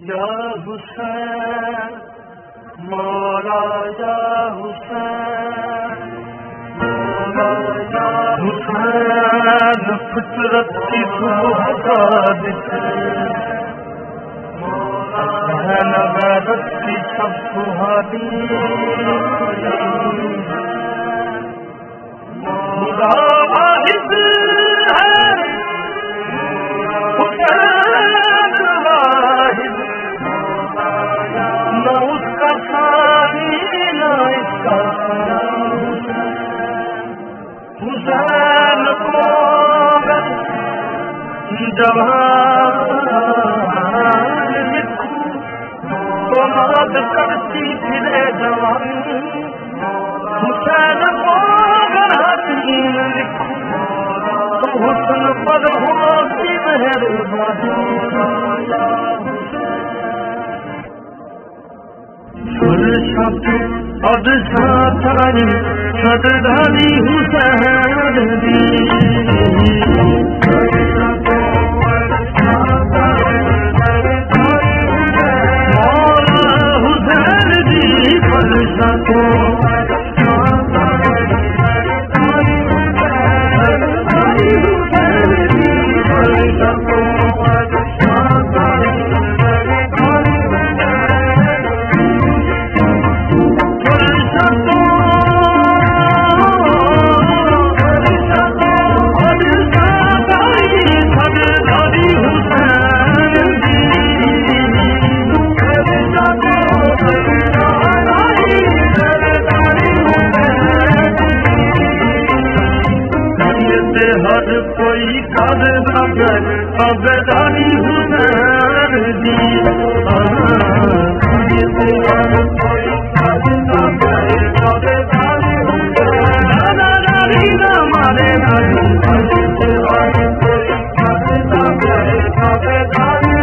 या हुसैन मौला या हुसैन मौला या हुसैन फितरत की सुहागत मौला गैरत की सब सुहादी खुदा वाहिद है हुसैन वाहिद न उसका सानी न इसका हुसैन को जवान लिखूं तो मौत करती फिरे जवानी हुसैन को हसीन लिखूं तो हुस्न पर होती मेहरबानी अदसातारी सदधारी हुसैन दी मौला हुसैन दी फलसा को हर कोई कर नगर अबदानी हुसैन दी हर कोई कर नगर अबदानी हुसैन दी मारे हर कोई कर नगर अबदानी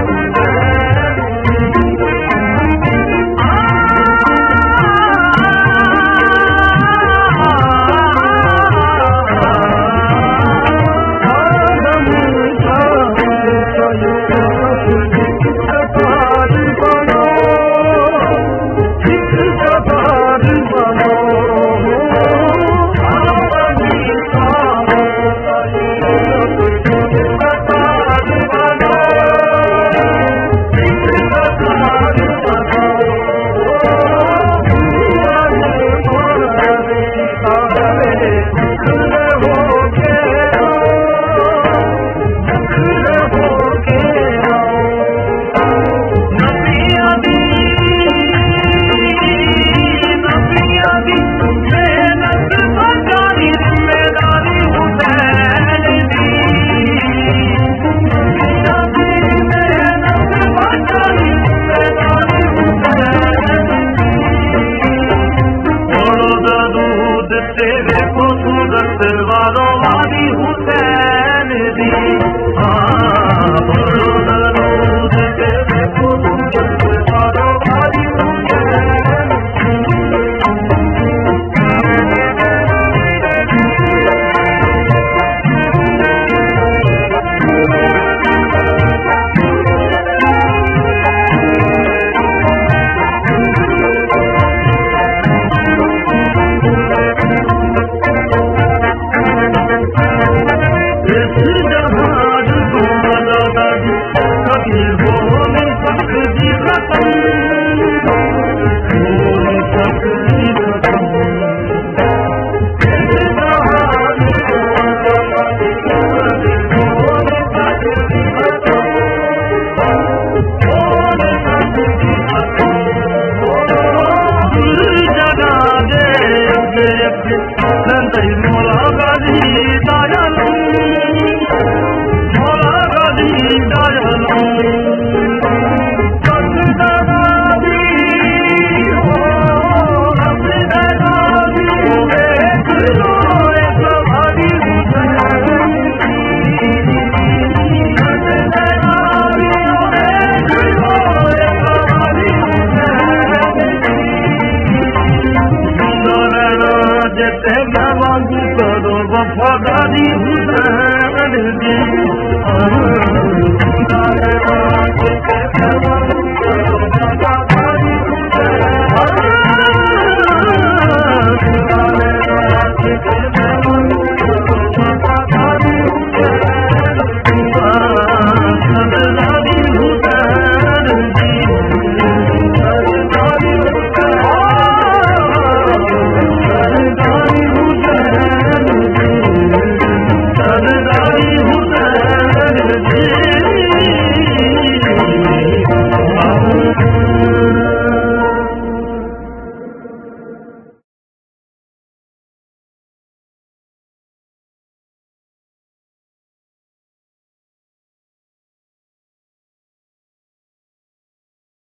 वफादारी हुसैन दी